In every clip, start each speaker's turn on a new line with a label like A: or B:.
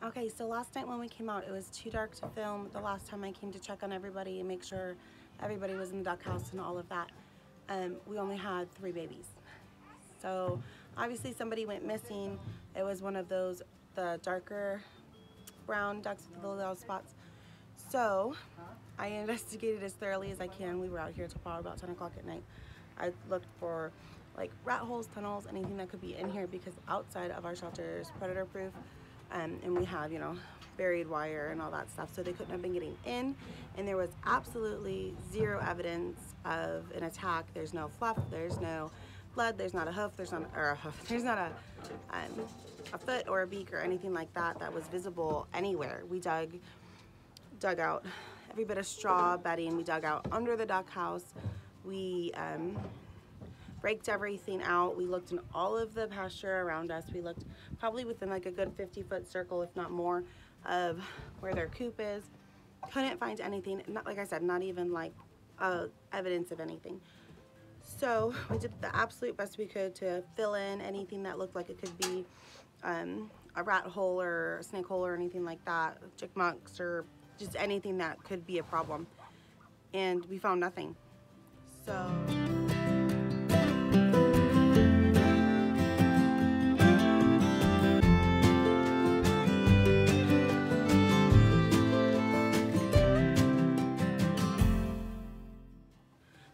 A: Okay, so last night when we came out, it was too dark to film. The last time I came to check on everybody and make sure everybody was in the duck house and all of that, we only had 3 babies. So obviously somebody went missing. It was one of those, the darker brown ducks with the little yellow spots. So I investigated as thoroughly as I can. We were out here till probably about 10 o'clock at night. I looked for like rat holes, tunnels, anything that could be in here because outside of our shelter is predator proof. And we have, you know, buried wire and all that stuff, so they couldn't have been getting in, and there was absolutely zero evidence of an attack. There's no fluff, there's no blood, there's not a hoof, there's not a foot or a beak or anything like that that was visible anywhere. We dug out every bit of straw, bedding. We dug out under the duck house. We raked everything out. We looked in all of the pasture around us. We looked probably within like a good 50-foot circle, if not more, of where their coop is. Couldn't find anything. Not, like I said, not even like evidence of anything. So we did the absolute best we could to fill in anything that looked like it could be a rat hole or a snake hole or anything like that, chickmunks or just anything that could be a problem. And we found nothing. So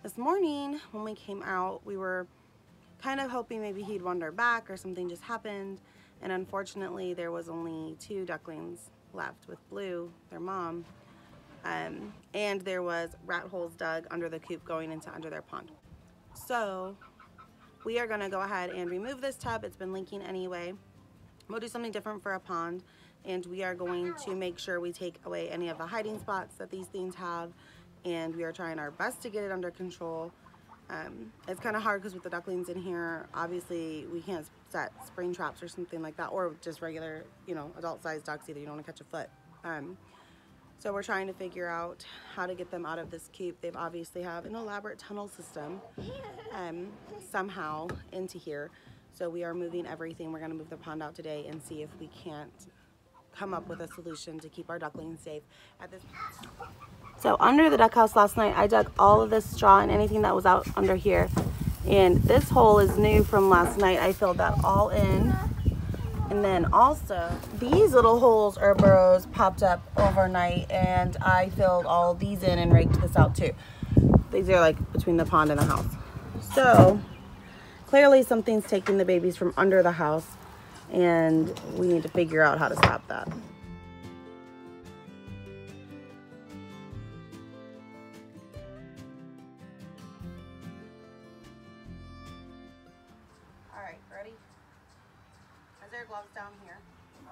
A: this morning when we came out, we were kind of hoping maybe he'd wander back or something just happened, and unfortunately there was only 2 ducklings left with Blue, their mom, and there was rat holes dug under the coop going into under their pond. So we are going to go ahead and remove this tub. It's been leaking anyway. We'll do something different for a pond, and we are going to make sure we take away any of the hiding spots that these things have, and we are trying our best to get it under control. It's kind of hard because with the ducklings in here, obviously we can't set spring traps or something like that, or just regular, you know, adult-sized ducks either. You don't want to catch a foot. So we're trying to figure out how to get them out of this coop. They've obviously have an elaborate tunnel system somehow into here. So we are moving everything. We're going to move the pond out today and see if we can't come up with a solution to keep our ducklings safe at this point. So under the duck house last night, I dug all of this straw and anything that was out under here. And this hole is new from last night. I filled that all in. And then also, these little holes or burrows popped up overnight, and I filled all these in and raked this out too. These are like between the pond and the house. So clearly something's taking the babies from under the house, and we need to figure out how to stop that. All right, ready? Is there gloves down here? No.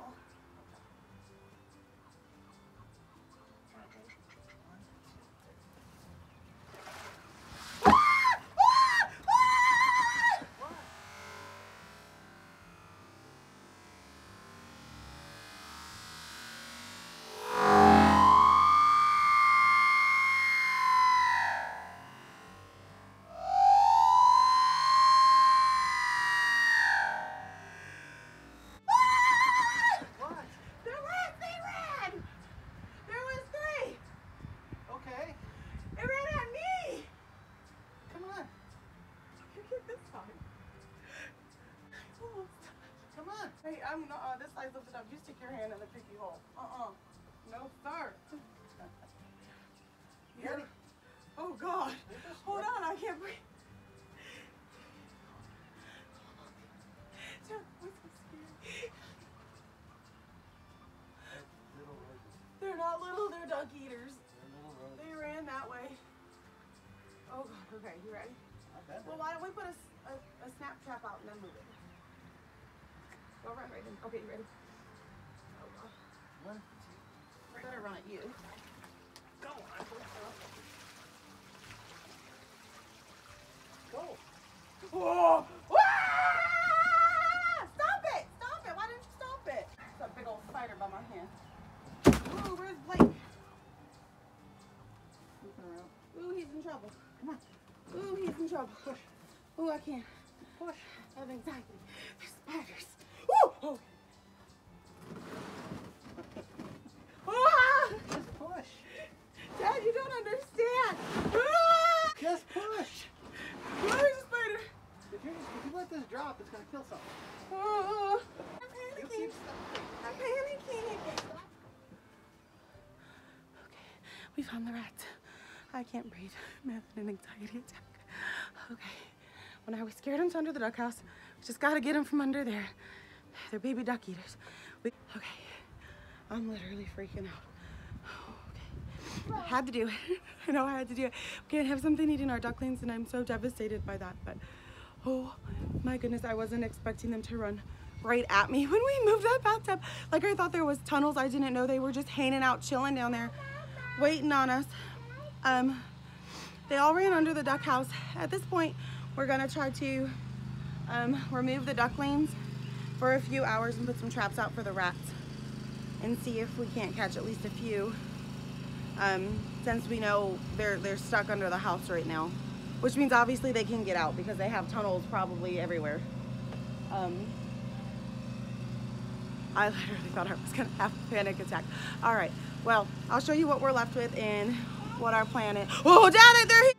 A: Hey, I'm not, this side's lifted up. You stick your hand in the creepy hole. No, sir. You ready? Oh, God. Hold on, I can't breathe. I'm so scared. They're not little, they're duck eaters. They ran that way. Oh, God. Okay, you ready? Well, why don't we put a snap trap out and then move it? Go run right in. Okay, you ready? Oh, God. I better run at you. Go on. Go. Whoa! Ah! Stop it! Stop it! Why didn't you stop it? It's a big old spider by my hand. Ooh, where's Blake? Ooh, he's in trouble. Come on. Ooh, he's in trouble. Push. Ooh, I can't. Push. I have anxiety. There's spiders. Ooh! Oh. We found the rats. I can't breathe. I'm having an anxiety attack. Okay. When I was scared them under the duck house, we just gotta get them from under there. They're baby duck eaters. Okay. I'm literally freaking out. Okay. I had to do it. I know I had to do it. We can't have something eating our ducklings, and I'm so devastated by that. But oh my goodness, I wasn't expecting them to run right at me when we moved that bathtub. Like, I thought there was tunnels. I didn't know they were just hanging out, chilling down there, waiting on us. They all ran under the duck house. At this point, we're gonna try to remove the ducklings for a few hours and put some traps out for the rats and see if we can't catch at least a few, since we know they're stuck under the house right now, which means obviously they can get out because they have tunnels probably everywhere. I literally thought I was gonna have a panic attack. All right, well, I'll show you what we're left with and what our plan is. Oh, down it, they're here.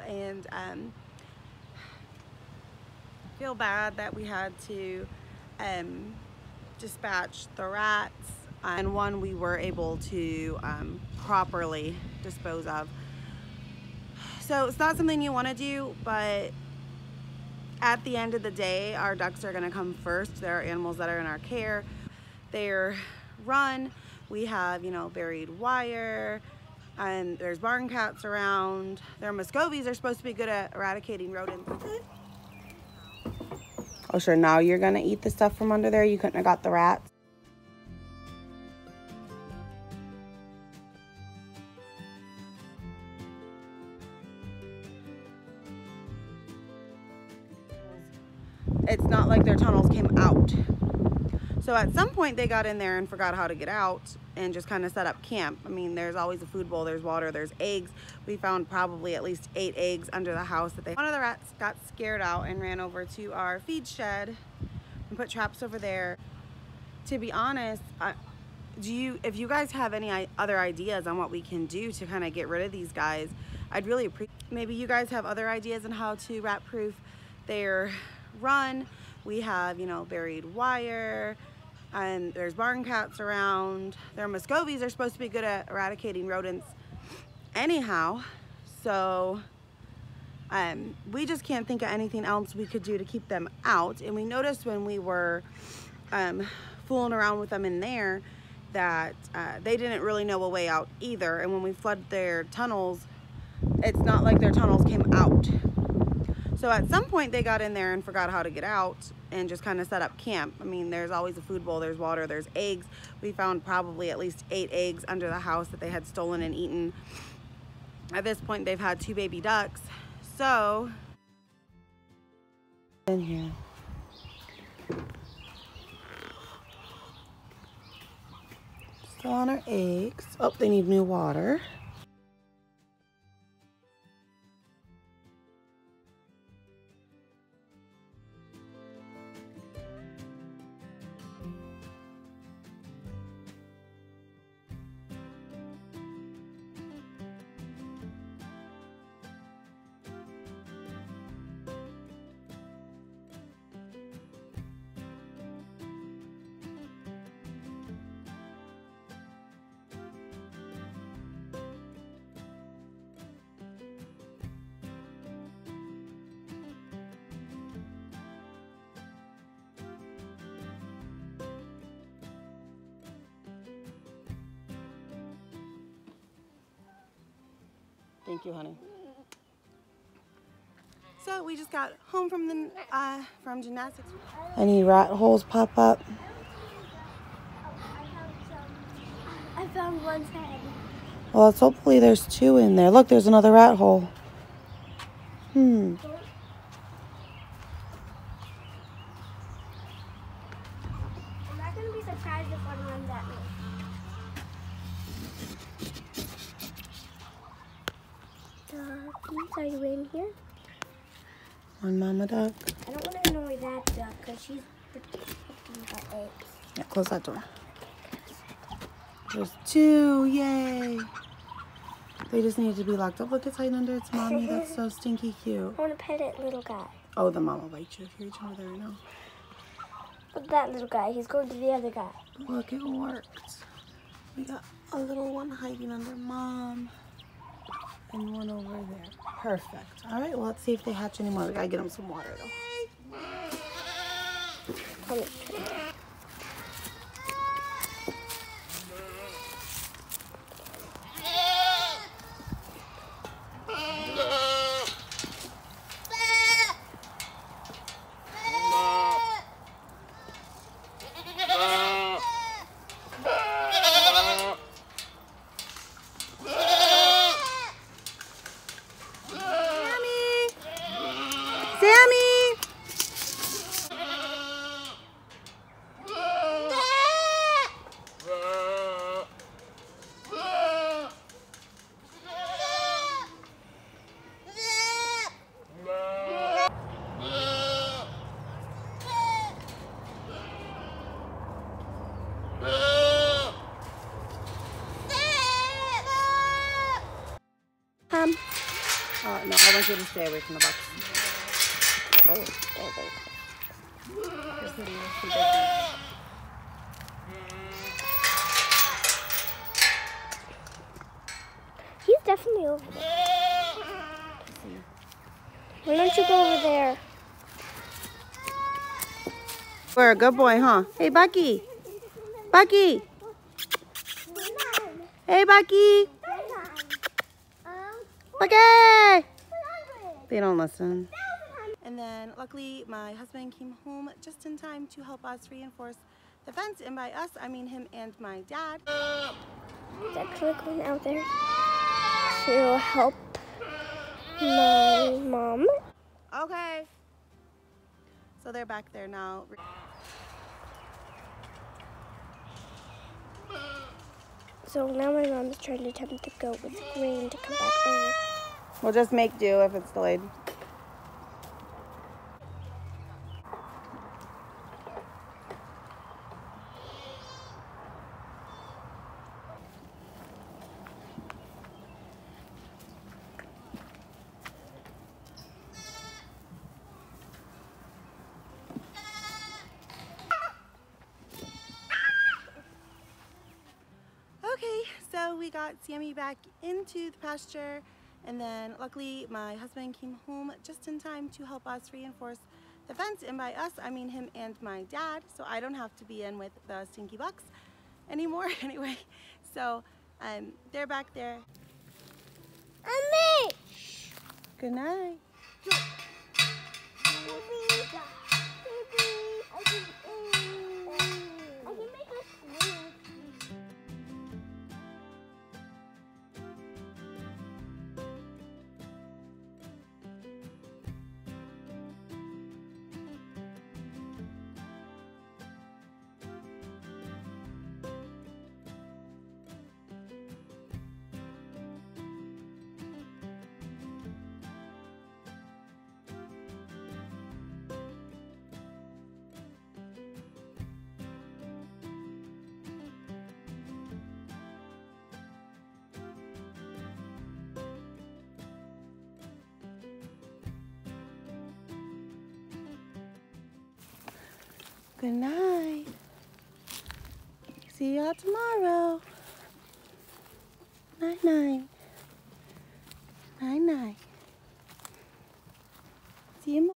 A: And feel bad that we had to dispatch the rats, and one we were able to properly dispose of. So it's not something you want to do, but at the end of the day, our ducks are going to come first. There are animals that are in our care. They're run. We have, you know, buried wire, and there's barn cats around. Their Muscovies are supposed to be good at eradicating rodents. Oh sure, now you're gonna eat the stuff from under there? You couldn't have got the rats? It's not like their tunnels came out. So at some point they got in there and forgot how to get out and just kind of set up camp. I mean, there's always a food bowl, there's water, there's eggs. We found probably at least 8 eggs under the house that one of the rats got scared out and ran over to our feed shed and put traps over there. To be honest, if you guys have any other ideas on what we can do to kind of get rid of these guys, I'd really appreciate. Maybe you guys have other ideas on how to rat proof their run. We have, you know, buried wire, and there's barn cats around. Their Muscovies are supposed to be good at eradicating rodents anyhow. So we just can't think of anything else we could do to keep them out. And we noticed when we were fooling around with them in there that they didn't really know a way out either. And when we flooded their tunnels, it's not like their tunnels came out. So at some point they got in there and forgot how to get out and just kind of set up camp. I mean, there's always a food bowl, there's water, there's eggs. We found probably at least 8 eggs under the house that they had stolen and eaten. At this point, they've had 2 baby ducks. So, in here. Still on our eggs. Oh, they need new water. Thank you, honey. So we just got home from gymnastics. Any rat holes pop up?
B: I found one's head.
A: Well, let's hopefully there's 2 in there. Look, there's another rat hole.
B: I'm not going to be surprised if one runs at me. Ducklings, are you in here?
A: One mama duck.
B: I don't want to annoy that duck because she's protecting her eggs.
A: Yeah, close that door. There's 2, yay. They just need to be locked up. Look, it's hiding under its mommy. That's so stinky cute.
B: I want to pet it, little guy.
A: Oh, the mama bite you if you're reaching over there right now.
B: Look at that little guy. He's going to the other guy.
A: Look, it worked. We got a little one hiding under mom. And one over there. Perfect. All right, well, let's see if they hatch anymore. We gotta get them some water, though.
B: Come here.
A: No, I want you to stay away from the box.
B: He's definitely over there. Why don't you go over there?
A: You're a good boy, huh? Hey, Bucky. Bucky. Hey, Bucky. Bucky. They don't listen. And then luckily my husband came home just in time to help us reinforce the fence. And by us, I mean him and my dad.
B: He's actually going out there to help my mom.
A: Okay. So they're back there now.
B: So now my mom is trying to tempt the goat with grain to come back over.
A: We'll just make do if it's delayed. Okay, so we got Sammy back into the pasture, and then luckily my husband came home just in time to help us reinforce the fence. And by us, I mean him and my dad, so I don't have to be in with the stinky bucks anymore. Anyway, so they're back there.
B: Mommy!
A: Good night. Good night. See y'all tomorrow. Night night. Night night. See you tomorrow.